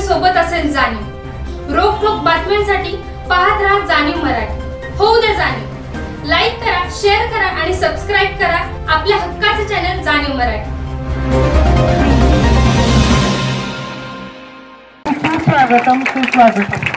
सोबत असेल जाणीव। रोखोक बातम्यांसाठी पाहत राहा जाणीव मराठी। होऊ दे जाणीव। लाईक करा, शेअर करा आणि सबस्क्राइब करा आपल्या हक्काचे चॅनल जाणीव मराठी। स्वागतम, सुस्वागतम।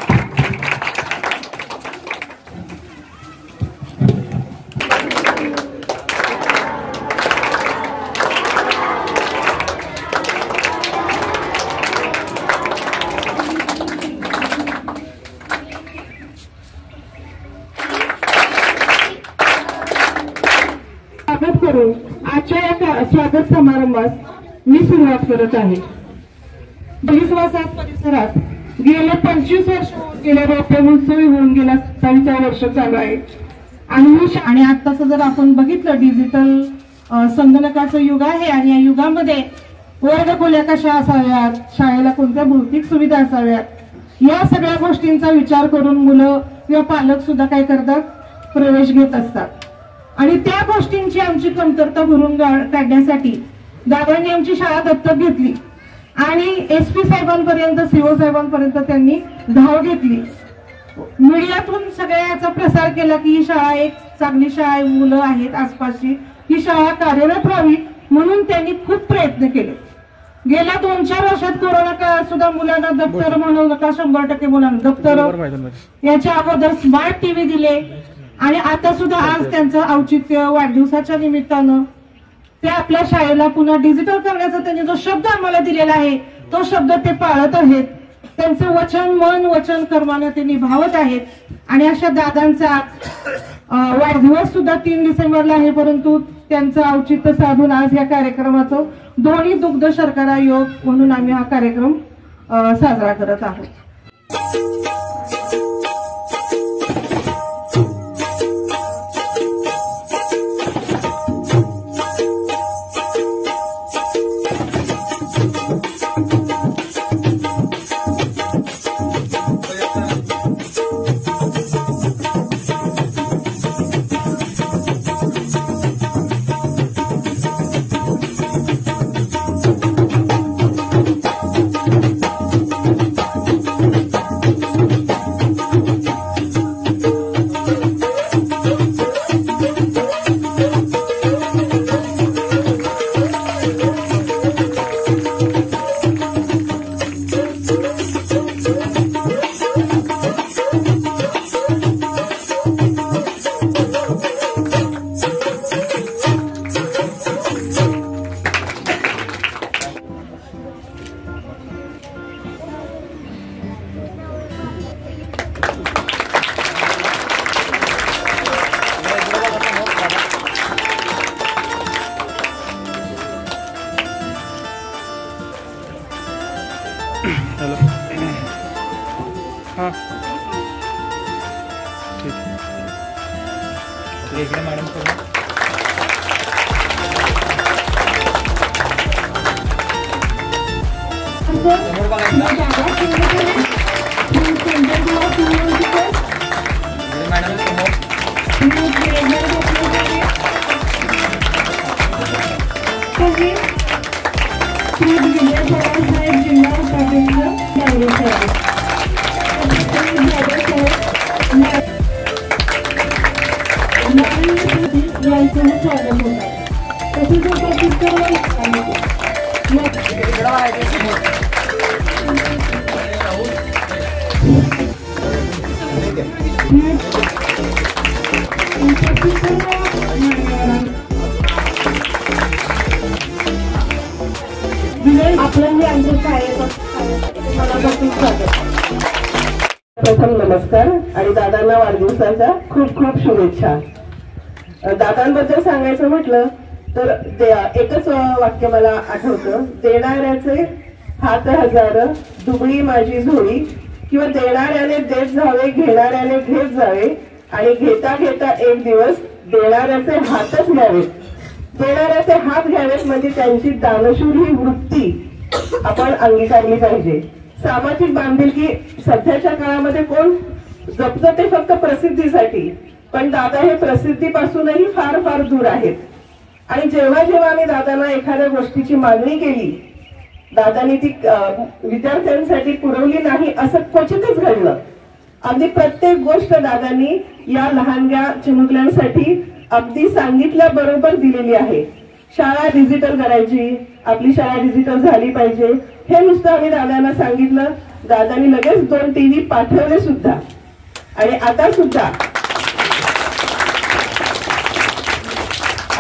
स्वागत करून आजच्या या स्वागत समारंभास मी सुरुवात करत आहे। बलिसवासात परिसरात गेल्या 25 वर्ष गेल्या रोपे महोत्सव होऊन गेला 27 वर्ष चालू आहे आणि आताच जर आपण बघितलं डिजिटल संगणकाचं युग आहे आणि या युगामध्ये वर्गखोल्या कशा असाव्यात, शाळेला कोणत्या भौतिक सुविधा असाव्यात, या सगळ्या गोष्टींचा विचार करून मुलं किंवा पालक सुद्धा काय करतात, प्रवेश घेत असतात। आणि त्या गोष्टींची आमची कमतरता भरून काढण्यासाठी दादांनी आमची शाळा दत्तक घेतली आणि SP साहेबांपर्यंत, CO साहेबांपर्यंत त्यांनी धाव घेतली। मीडियातून सगळ्या याचा प्रसार केला की ही शाळा एक चांगली शाळा आहे, मुलं आहेत आसपासची, ही शाळा कार्यरत व्हावी म्हणून त्यांनी खूप प्रयत्न केले। गेल्या 2-4 वर्षात कोरोना काळात सुद्धा मुलांना दप्तर म्हणू नका, 100% मुलांना दप्तर, याच्या अगोदर स्मार्ट TV दिले आणि आता सुद्धा आज त्यांचं औचित्य वाढदिवसाच्या निमित्तानं ते आपल्या शाळेला पुन्हा डिजिटल करण्याचा त्यांनी जो शब्द आम्हाला दिलेला आहे तो शब्द ते पाळत आहेत। त्यांचं वचन मन वचन कर्माने ते निभावत आहेत आणि अशा दादांचा वाढदिवस सुद्धा 3 डिसेंबरला आहे, परंतु त्यांचं औचित्य साधून आज या कार्यक्रमाचं दोन्ही दुग्ध शर्करा योग म्हणून आम्ही हा कार्यक्रम साजरा करत आहोत। हेलो, हाँ ठीक है मैडम प्रथम नमस्कार आणि दादांना वाढदिवसाच्या खूप खूप शुभेच्छा। दादांबद्दल सांगायचं म्हटलं तर एकच वाक्य मला आठवतं, देणाऱ्याचे हात हजार दुबळी माझी झोळी, किंवा देणाऱ्याने देत जावे घेणाऱ्याने घेत जावे आणि घेता घेता एक दिवस देणाऱ्याचे हातच घ्यावेत। देणाऱ्याचे हात घ्यावेत म्हणजे त्यांची दानशूर ही वृत्ती आपण अंगीकारली पाहिजे। सामाजिक बांधिलकी सध्याच्या काळामध्ये कोण जपतं ते फक्त प्रसिद्धीसाठी, पण दादा हे प्रसिद्धीपासूनही फार फार दूर आहेत। आणि जेव्हा जेव्हा आम्ही दादांना एखाद्या गोष्टीची मागणी केली दादानी ती विद्यार्थ्यांसाठी पुरवली नाही असं क्वचितच घडलं. अगदी प्रत्येक गोष्ट दादांनी या लहानग्या चिमुकल्यांसाठी अगदी सांगितल्याबरोबर दिलेली आहे. शाळा डिजिटल करायची, आपली शाळा डिजिटल झाली पाहिजे, हे नुसतं आम्ही दादांना सांगितलं. दादांनी लगेच 2 TV पाठवले सुद्धा. आणि आता सुद्धा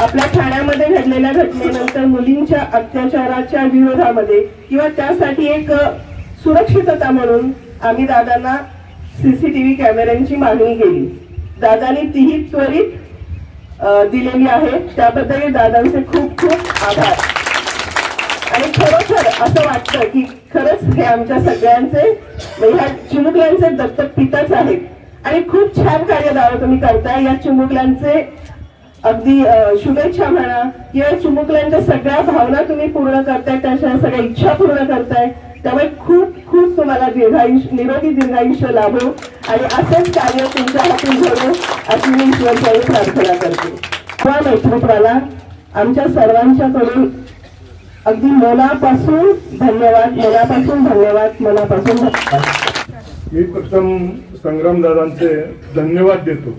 आपल्या ठाण्यामध्ये घडलेल्या घटनेनंतर मुलींच्या अत्याचाराच्या विरोधामध्ये किंवा त्यासाठी एक सुरक्षितता म्हणून आम्ही दादांना CCTV कॅमेऱ्यांची मागणी केली. दादांनी तीही त्वरित दिलेली आहे. त्याबद्दल दादांचे खूप खूप आभार. आणि खरोखर असं वाटतं की खरंच हे आमच्या सगळ्यांचे ह्या चिमुकल्यांचे दत्तक पिताच आहेत. आणि खूप छान कार्य दादा तुम्ही करताय. या चिमुकल्यांचे अगदी शुभेच्छा म्हणा किंवा चिमुकल्यांच्या सगळ्या भावना तुम्ही पूर्ण करताय, त्यांच्या सगळ्या इच्छा पूर्ण करताय. त्यामुळे खूप खूप तुम्हाला निरोगी दीर्घायुष्य लाभो आणि असेच कार्य तुमच्या हातून घडो अशी मी ईश्वरचरणी प्रार्थना करते. या नेतृत्वाला आमच्या सर्वांच्याकडून अगदी मनापासून धन्यवाद, मनापासून धन्यवाद, मनापासून धन्यवाद. मी प्रथम संग्रामदादांचे धन्यवाद देतो.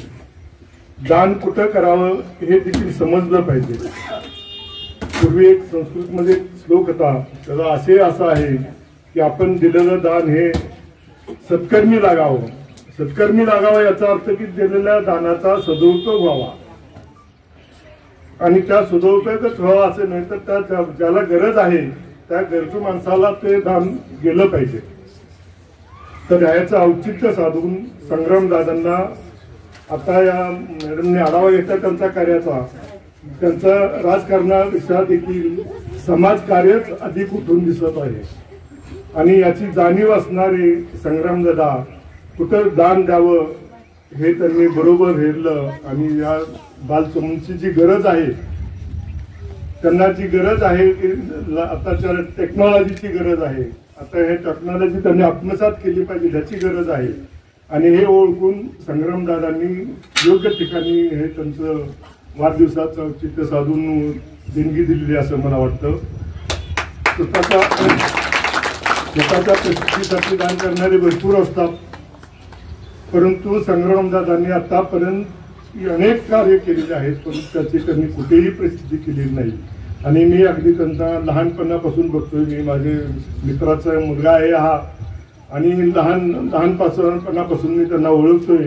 दान कुठं करावं हे देखील समजलं पाहिजे. पूर्वी एक संस्कृतमध्ये श्लोक होता, त्याला असं आहे की आपण दिलेलं दान हे सत्कर्मी लागावं. सत्कर्मी लागावं याचा अर्थ की दिलेल्या दानाचा सदुपयोग व्हावा. आणि त्या सदुपयोगच व्हावा असं नाही तर त्या ज्याला गरज आहे त्या गरजू माणसाला ते दान गेलं पाहिजे. तर याचं औचित्य साधून संग्रामदादांना आता या मॅडमने आढावा घेतला त्यांच्या कार्याचा. त्यांचं राजकारणापेक्षा देखील समाजकार्यच अधिक उठून दिसत आहे. आणि याची जाणीव असणारे संग्रामदादा कुठं दान द्यावं हे त्यांनी बरोबर हेरलं. आणि या बालसमूहाची जी गरज आहे, त्यांना जी गरज आहे की आताच्या टेक्नॉलॉजीची गरज आहे, आता हे टेक्नॉलॉजी त्यांनी आत्मसात केली पाहिजे याची गरज आहे. आणि हे ओळखून संग्रामदादांनी योग्य ठिकाणी हे त्यांचं वाढदिवसाचं औचित्य साधून देणगी दिलेली असं मला वाटतं. स्वतःच्या प्रसिद्धीसाठी दान करणारे भरपूर असतात, परंतु संग्रामदादांनी आतापर्यंत अनेक कार्य केलेले आहेत, परंतु त्याची त्यांनी कुठेही प्रसिद्धी केलेली नाही. आणि मी अगदी त्यांचा लहानपणापासून बघतोय. मी माझे मित्राचा मुलगा आहे हा, आणि लहानपणापासून मी त्यांना ओळखतोय.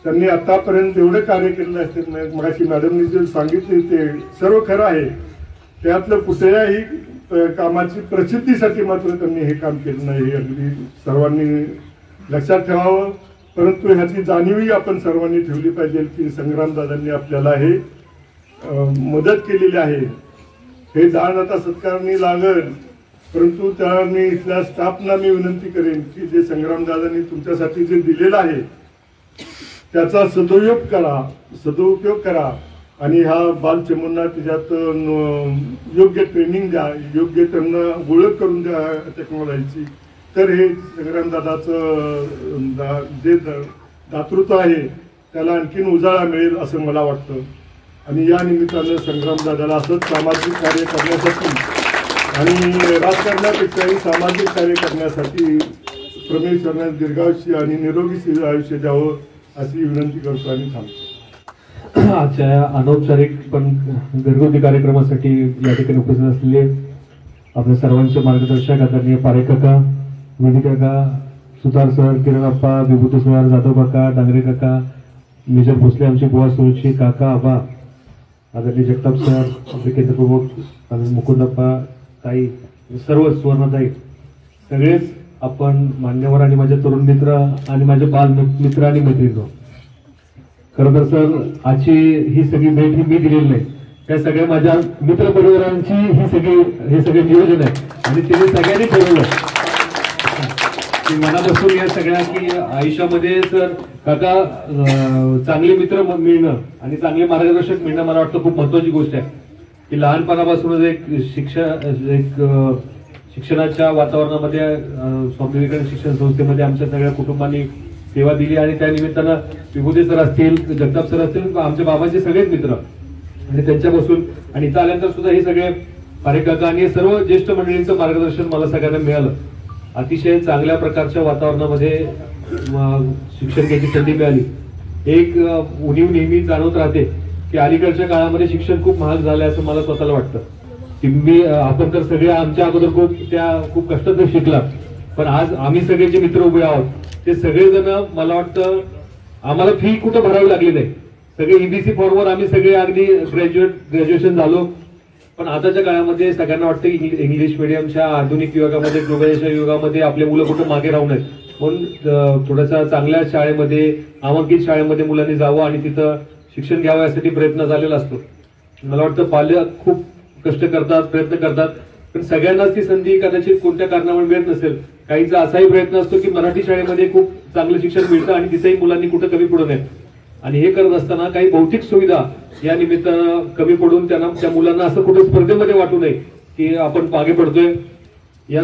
त्यांनी आतापर्यंत एवढे कार्य केलेले असते. मगाशी मॅडमनी जे सांगितले ते सर्व खरं आहे. त्यातलं कुठल्याही कामाची प्रसिद्धीसाठी मात्र त्यांनी हे काम केलं नाही, हे अगदी सर्वांनी लक्षात ठेवावं. परंतु ह्याची जाणीवही आपण सर्वांनी ठेवली पाहिजे की संग्रामदादांनी आपल्याला हे मदत केलेली आहे. हे दान आता सत्कारणी लागल, परंतु त्या मी इथल्या स्टाफना मी विनंती करेन की जे संग्रामदादांनी तुमच्यासाठी जे दिलेलं आहे त्याचा सदुपयोग करा. आणि ह्या बालचिमुंना त्याच्यात योग्य ट्रेनिंग द्या, योग्य त्यांना ओळख करून द्या टेक्नॉलॉजीची. तर हे संग्रामदादाचं जे दातृत्व आहे त्याला आणखीन उजाळा मिळेल असं मला वाटतं. आणि या निमित्तानं संग्रामदादाला असंच सामाजिक कार्य करण्यासाठी आणि राजकारणापेक्षाही सामाजिक कार्य करण्यासाठी परमेश्वराने दीर्घायुष्य आणि निरोगी आयुष्य द्यावं अशी विनंती करतो आणि थांबतो. आजच्या अनौपचारिक पण घरगुती कार्यक्रमासाठी या ठिकाणी उपस्थित असलेले आपल्या सर्वांचे मार्गदर्शक आदरणीय पारेख काका, विधी काका, सुतार सर, किरण अप्पा, विभूती सर, जाधव काका, डांगरे काका, मेजर भोसले, आमचे बुवा सुरक्षी काका, आबा, आदरणीय जगताप सर, आपले केंद्र प्रमुख मुकुंदप्पा, ताई, सर्व सुवर्णताई, सगळेच आपण मान्यवर आणि माझे तरुण मित्र आणि माझे बाल मित्र आणि मैत्रिणी. खरं तर सर आजची ही सगळी भेट ही मी दिलेली नाही, त्या सगळ्या माझ्या मित्र परिवारांची हे सगळे नियोजन आहे. आणि तिने सगळ्यांनी ठरवलं की मनापासून या सगळ्या की आयुष्यामध्ये सर काका चांगले मित्र मिळणं आणि चांगले मार्गदर्शक मिळणं मला वाटतं खूप महत्वाची गोष्ट आहे. की लहानपणापासूनच एक शिक्षणाच्या वातावरणामध्ये स्वामी विवेकानंद शिक्षण संस्थेमध्ये आमच्या सगळ्या कुटुंबांनी सेवा दिली. आणि त्या निमित्तानं विभूती सर असतील, जगताप सर असतील, आमच्या बाबांचे सगळेच मित्र आणि त्यांच्यापासून आणि इथं आल्यानंतर सुद्धा हे सगळे पारेख काका आणि सर्व ज्येष्ठ मंडळींचं मार्गदर्शन मला सगळ्यांना मिळालं. अतिशय चांगल्या प्रकारच्या वातावरणामध्ये शिक्षण घ्यायची संधी मिळाली. एक उणीव नेहमी जाणवत राहते की अलीकडच्या काळामध्ये शिक्षण खूप महाग झालंय असं मला स्वतःला वाटतं. की आपण तर सगळे आमच्या अगोदर खूप कष्टात शिकला, पण आज आम्ही सगळे जे मित्र उभे आहोत ते सगळेजण मला वाटतं आम्हाला फी कुठं भरावी लागली नाही. सगळे ईबीसी फॉर्मवर आम्ही सगळे अगदी ग्रॅज्युएशन झालो. पण आताच्या काळामध्ये सगळ्यांना वाटतं की इंग्लिश मिडियमच्या आधुनिक युगामध्ये ग्लोबलायझेशन युगामध्ये आपले मुलं कुठं मागे राहू नयेत, म्हणून थोड्याशा चांगल्या शाळेमध्ये नामांकित शाळेमध्ये मुलांनी जावं आणि तिथं शिक्षण घ्यावं यासाठी प्रयत्न झालेला असतो. मला वाटतं पालक खूप कष्ट करतात, प्रयत्न करतात, पण सगळ्यांनाच ती संधी कदाचित कोणत्या कारणामुळे मिळत नसेल. काहींचा असाही प्रयत्न असतो की मराठी शाळेमध्ये खूप चांगलं शिक्षण मिळतं आणि तिथेही मुलांनी कुठं कमी पडू नये. आणि हे करत असताना काही भौतिक सुविधा या निमित्तानं कमी पडून त्या मुलांना असं कुठे स्पर्धेमध्ये वाटू नये की आपण मागे पडतोय. या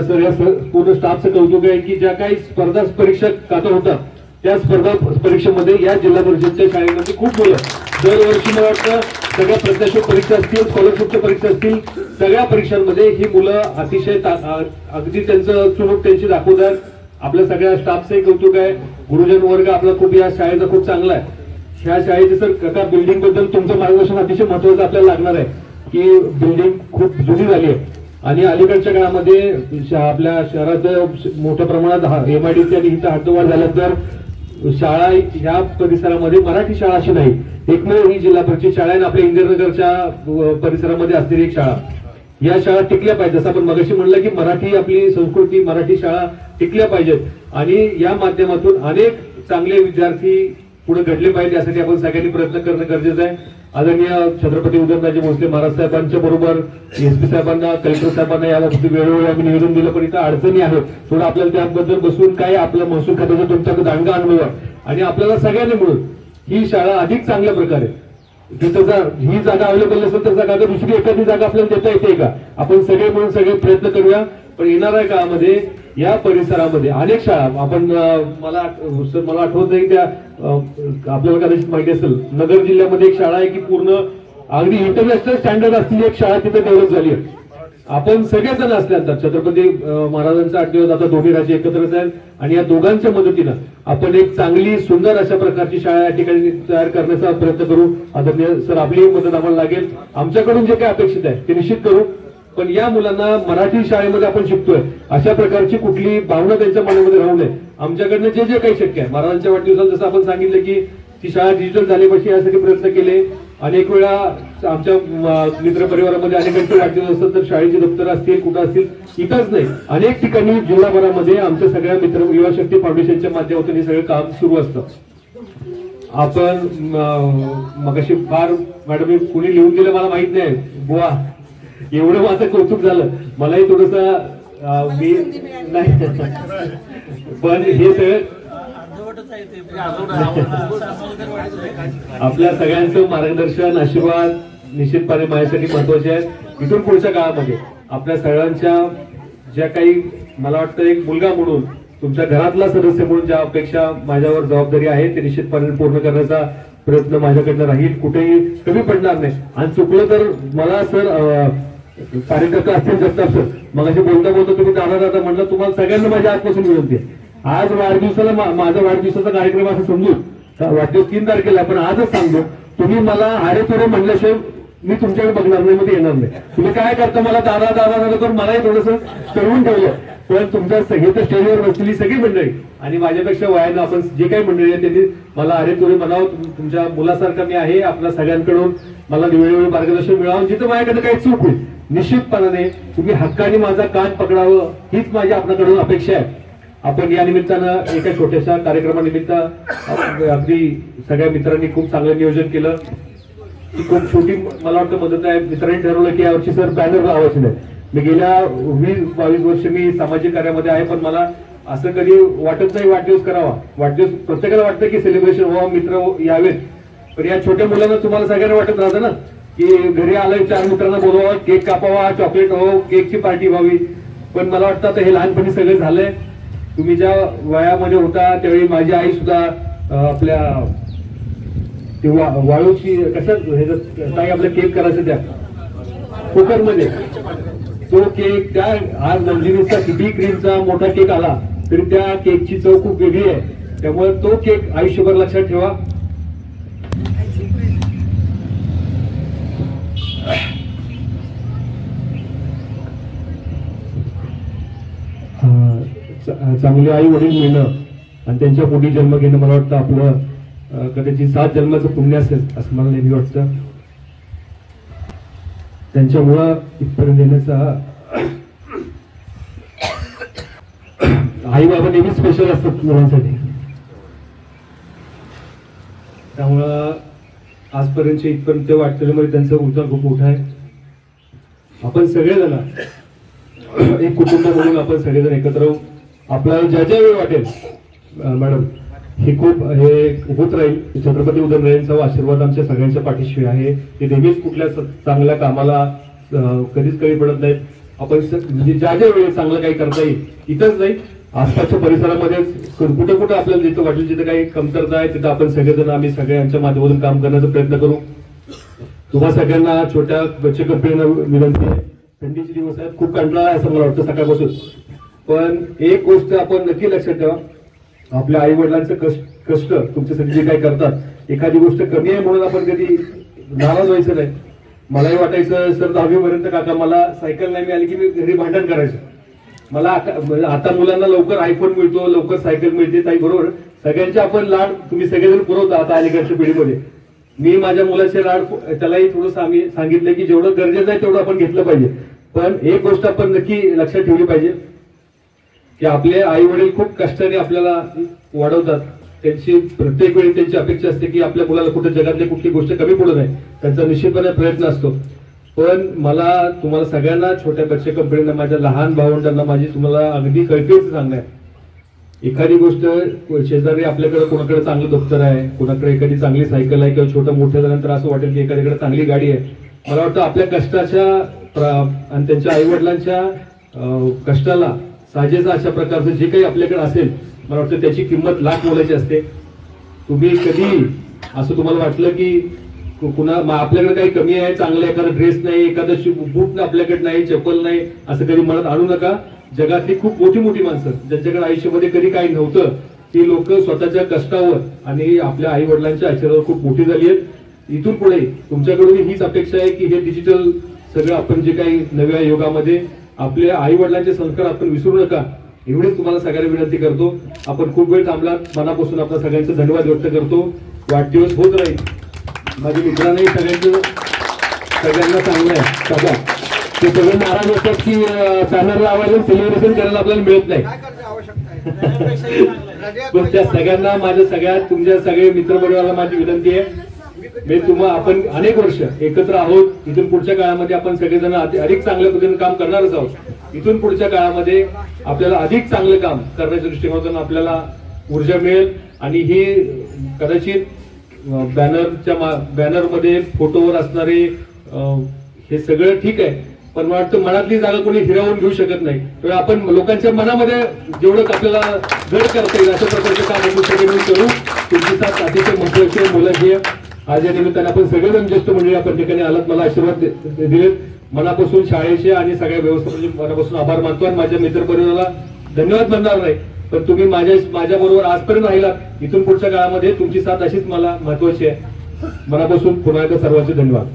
पूर्ण स्टाफचं कौतुक आहे की ज्या काही स्पर्धा परीक्षा कातर होतात त्या स्पर्धा परीक्षेमध्ये या जिल्हा परिषदच्या शाळेमध्ये खूप मुलं दरवर्षी मला वाटतं सगळ्या प्रत्याशिक परीक्षा असतील, स्कॉलरशिपच्या परीक्षा असतील, सगळ्या परीक्षांमध्ये ही मुलं अतिशय अगदी त्यांचं चुणूक त्यांची दाखवतात. आपल्या सगळ्या स्टाफचंही कौतुक आहे. गुरुजन वर्ग आपला खूप या शाळेचा खूप चांगला आहे. ह्या शाळेचे सर काका बिल्डिंग बद्दल तुमचं मार्गदर्शन अतिशय महत्वाचं आपल्याला लागणार आहे की बिल्डिंग खूप जुनी झाली आहे आणि अलीकडच्या काळामध्ये आपल्या शहरात मोठ्या प्रमाणात MIDC आणि इथं हद्दवाढ झाल्यानंतर शाळा ह्या परिसरामध्ये मराठी शाळा अशी नाही, एकमेव ही जिल्हा परिषद शाळा आहे. आपल्या इंदिरानगरच्या परिसरामध्ये असलेली एक शाळा. या शाळा टिकल्या पाहिजेत. जसं आपण मगाशी म्हणलं की मराठी आपली संस्कृती, मराठी शाळा टिकल्या पाहिजेत आणि या माध्यमातून अनेक चांगले विद्यार्थी पुढे घडले पाहिजे यासाठी आपण सगळ्यांनी प्रयत्न करणं गरजेचं आहे. आदरणीय छत्रपती उदयनराजे भोसले महाराज साहेबांच्या बरोबर SP साहेबांना, कलेक्टर साहेबांना याबाबत वेळोवेळी आम्ही निवेदन दिलं, पण इथं अडचणी आहेत. थोडं आपल्याला त्याबद्दल बसून काय आपलं महसूल खात्याचा तुमच्याकडे दांडगा अनुभव आणि आपल्याला सगळ्यांनी मिळून ही शाळा अधिक चांगल्या प्रकारे तिथं जर ही जागा अवेलेबल नसेल तर जागा दुसरी एखादी जागा आपल्याला देता येते का, आपण सगळे मिळून सगळे प्रयत्न करूया. पण येणाऱ्या काळामध्ये या परिसरामध्ये अनेक शाळा आपण मला आठवत आहे त्या आपल्याला कदाचित माहिती असेल नगर जिल्ह्यामध्ये एक शाळा आहे की पूर्ण अगदी इंटरनॅशनल स्टँडर्ड असलेली एक शाळा तिथे डेव्हलप झाली आहे. आपण सगळेजण असल्यानंतर छत्रपती महाराजांचा 8 दिवस आता दोन्ही राज्य एकत्रच आहेत आणि या दोघांच्या मदतीनं आपण एक चांगली सुंदर अशा प्रकारची शाळा या ठिकाणी तयार करण्याचा प्रयत्न करू. आदरणीय सर आपली मदत आम्हाला लागेल. आमच्याकडून जे काही अपेक्षित आहे ते निश्चित करू. पण या मुलांना मराठी शाळेमध्ये आपण शिकतोय अशा प्रकारची कुठली भावना त्यांच्या मनामध्ये राहू नये. आमच्याकडनं जे काही शक्य आहे महाराजांच्या वाढदिवसाला जसं आपण सांगितलं की ती शाळा डिजिटल झाली पाहिजे यासाठी प्रयत्न केले. अनेक वेळा आमच्या मित्र परिवारामध्ये अनेकांचे वाढदिवस असतात तर शाळेची दप्तर असतील कुठं असतील इथंच नाही अनेक ठिकाणी जिल्हाभरामध्ये आमच्या सगळ्या मित्र युवा शक्ती फाउंडेशनच्या माध्यमातून हे सगळं काम सुरू असतं. आपण मगाशी फार मॅडम कुणी लिहून दिलं मला माहित नाही बुवा, एवढं माझं कौतुक झालं. मलाही थोडस मी नाही पण हे सगळं आपल्या सगळ्यांचं मार्गदर्शन आशीर्वाद निश्चितपणे माझ्यासाठी महत्वाचे आहेत. इथून पुढच्या काळामध्ये आपल्या सगळ्यांच्या ज्या काही मला वाटतं एक मुलगा म्हणून तुमच्या घरातला सदस्य म्हणून ज्या अपेक्षा माझ्यावर जबाबदारी आहे ते निश्चितपणे पूर्ण करण्याचा प्रयत्न माझ्याकडनं राहील. कुठेही कमी पडणार नाही आणि चुकलं तर मला सर कार्यकर्ता असतील जगताप सर मगाशी बोलता तुम्ही दादा म्हणलं तुम्हाला सगळ्यांना माझ्या आजपासून विनंती आहे. आज वाढदिवसाला माझा वाढदिवसाचा कार्यक्रम असं समजू वाढदिवस 3 तारखेला पण आजच सांगतो तुम्ही मला अरे थोडं म्हणल्याशिवाय मी तुमच्याकडे बघणार नाही मध्ये येणार नाही. तुम्ही काय करता मला दादा करून मलाही थोडंसं करून ठेवलं. पण तुमच्या हे तर स्टेजवर बसलेली सगळी मंडळी आणि माझ्यापेक्षा वयानं आपण जे काही मंडळी आहेत त्यांनी मला अरे तुरे म्हणावं तुमच्या मुलासारखा मी आहे. आपल्या सगळ्यांकडून मला वेळोवेळी मार्गदर्शन मिळावं. जिथं माझ्याकडे काही चूक होईल निश्चितपणाने तुम्ही हक्काने माझा कान पकडावं हीच माझी आपल्याकडून अपेक्षा आहे. आपण या निमित्तानं एका छोट्याशा कार्यक्रमानिमित्त अगदी सगळ्या मित्रांनी खूप चांगलं नियोजन केलं. ही खूप छोटी मला वाटतं मदत आहे. मित्रांनी ठरवलं की यावर्षी सर बॅनर लावायचे नाही. मी गेल्या 20-22 वर्ष मी सामाजिक कार्यामध्ये आहे पण मला असं कधी वाटत नाही वाढदिवस करावा. वाढदिवस प्रत्येकाला वाटतं की सेलिब्रेशन व्हावं मित्र यावेत पण या छोट्या मुलांना तुम्हाला सगळ्यांना वाटत राहतं ना की घरी आलं 4 मित्रांना बोलवावं केक कापावा चॉकलेट हो केकची पार्टी व्हावी. पण मला वाटतं आता हे लहानपणी सगळं झालंय. तुम्ही ज्या वयामध्ये होता त्यावेळी माझी आई सुद्धा आपल्या वाळूची कशात काही आपल्या केक करायचं त्या कुकरमध्ये तो केक त्या आज नंदिनीचा किती क्रीमचा मोठा केक आला तरी त्या केकची चव खूप वेगळी आहे. त्यामुळे तो केक आयुष्यभर लक्षात ठेवा. चांगले आई वडील मिळणं आणि त्यांच्या पोटी जन्म घेणं मला वाटतं आपलं कदाचित 7 जन्माचं पुण्य असेल असं मला नेहमी वाटतं. त्यांच्यामुळं इथपर्यंत येण्याचा आई बाबा नेहमी स्पेशल असतात मुलांसाठी. त्यामुळं आजपर्यंत इथपर्यंत वाटचालीमध्ये त्यांचा उतार खूप मोठा आहे. आपण सगळेजण एक कुटुंब म्हणून आपण सगळेजण एकत्र राहू. आपल्याला ज्या ज्या वेळ वाटेल मॅडम हे खूप हे होत राहील. छत्रपती उदयनराजेंचा आशीर्वाद आमच्या सगळ्यांच्या पाठीशी आहे. ते नेहमीच कुठल्या चांगल्या कामाला कधीच कमी पडत नाहीत. आपण म्हणजे ज्या ज्या वेळेस चांगलं काही करता येईल इथंच नाही आसपासच्या परिसरामध्ये कुठे कुठे आपल्याला जिथं वाटेल जिथं काही कमतरता आहे तिथं आपण सगळेजण आम्ही सगळ्यांच्या माध्यमातून काम करण्याचा प्रयत्न करू. तुम्हा सगळ्यांना छोट्या बच्चे कंपनीला विनंती आहे. थंडीचे दिवस आहेत खूप कंटाळा आहे असं मला वाटतं सकाळपासून. पण एक गोष्ट आपण नक्की लक्षात ठेवा आपल्या आई वडिलांचं कष्ट तुमच्यासाठी जे काही करतात एखादी गोष्ट कमी आहे म्हणून आपण कधी नाराज व्हायचं नाही. मलाही वाटायचं सर 10वी पर्यंत काका मला सायकल नाही मिळाली की मी घरी भांडण करायचं. मला आता मुलांना लवकर आयफोन मिळतो लवकर सायकल मिळते ताई बरोबर. सगळ्यांचे आपण लाड तुम्ही सगळेजण पुरवता आता अलीकडच्या पिढीमध्ये. मी माझ्या मुलाचे लाड त्यालाही थोडंसं आम्ही सांगितलं की जेवढं गरजेचं आहे तेवढं आपण घेतलं पाहिजे. पण एक गोष्ट आपण नक्की लक्षात ठेवली पाहिजे की आपले आई वडील खूप कष्टाने आपल्याला वाढवतात. त्यांची प्रत्येक वेळी त्यांची अपेक्षा असते की आपल्या मुलाला कुठे जगातली कुठली गोष्ट कमी पडू नये. त्यांचा निश्चितपणे प्रयत्न असतो. पण मला तुम्हाला सगळ्यांना छोट्या बच्चे कंपनीला माझ्या लहान भावंडांना माझी तुम्हाला अगदी कळकळीचं सांगणं आहे. एखादी गोष्ट शेजारी आपल्याकडे कोणाकडे चांगलं दप्तर आहे कोणाकडे एखादी चांगली सायकल आहे किंवा छोटं मोठं झाल्यानंतर असं वाटेल की एखाद्याकडे चांगली गाडी आहे. मला वाटतं आपल्या कष्टाच्या आणि त्यांच्या आई वडिलांच्या कष्टाला साजेसा अशा प्रकारचं जे काही आपल्याकडे असेल मला वाटतं त्याची किंमत लाख मोलाची असते. तुम्ही कधी असं तुम्हाला वाटलं की आपल्याकडे काही कमी आहे चांगलं एखादा ड्रेस नाही एखादं बूट आपल्याकडे नाही चप्पल नाही असं कधी मनात आणू नका. जगातली खूप मोठी मोठी माणसं ज्यांच्याकडे आयुष्यामध्ये कधी काही नव्हतं ती लोक स्वतःच्या कष्टावर आणि आपल्या आई वडिलांच्या आशीर्वादावर खूप मोठी झाली आहेत. इथून पुढे तुमच्याकडून हीच अपेक्षा आहे की हे डिजिटल सगळं आपण जे काही नव्या युगामध्ये आपल्या आई वडिलांचे संस्कार आपण विसरू नका एवढीच तुम्हाला सगळ्यांना विनंती करतो. आपण खूप वेळ थांबलात मनापासून आपल्या सगळ्यांचा धन्यवाद व्यक्त करतो. वाढदिवस होत राहील. माझ्या मित्रांनाही सगळ्यांना चांगलं आहे बघा ते सगळे नाराज होतात की बॅनर लावायला सेलिब्रेशन करायला आपल्याला मिळत नाही. पण त्या सगळ्यांना माझ्या सगळ्या तुमच्या सगळे मित्रमंडळाला माझी विनंती आहे मी आपण अनेक वर्ष एकत्र आहोत. इथून पुढच्या काळामध्ये आपण सगळेजण अधिक चांगल्या पद्धतीने काम करणारच आहोत. इथून पुढच्या काळामध्ये आपल्याला अधिक चांगलं काम करण्याच्या दृष्टिकोनातून आपल्याला ऊर्जा मिळेल आणि ही कदाचित बॅनरमध्ये फोटोवर असणारे हे सगळं ठीक आहे पण मला वाटतं मनातली जागा कोणी हिरावून घेऊ शकत नाही. तर आपण लोकांच्या मनामध्ये जेवढं आपल्याला घड करता येईल अशा प्रकारचे काम आपण सगळे करू. तुमची साथ अतिशय महत्वाची मुलं ही आज या निमित्ताने आपण सगळेजण ज्येष्ठ मंडळी आपण ठिकाणी आलात मला आशीर्वाद दिलेत. मनापासून शाळेचे आणि सगळ्या व्यवस्थापनाचे मनापासून आभार मानतो आणि माझ्या मित्रपरिवाराला धन्यवाद म्हणणार नाही पण तुम्ही माझ्या बरोबर आजपर्यंत राहिलात. इथून पुढच्या काळामध्ये तुमची साथ अशीच मला महत्वाची आहे. मनापासून पुन्हा एकदा सर्वांचे धन्यवाद.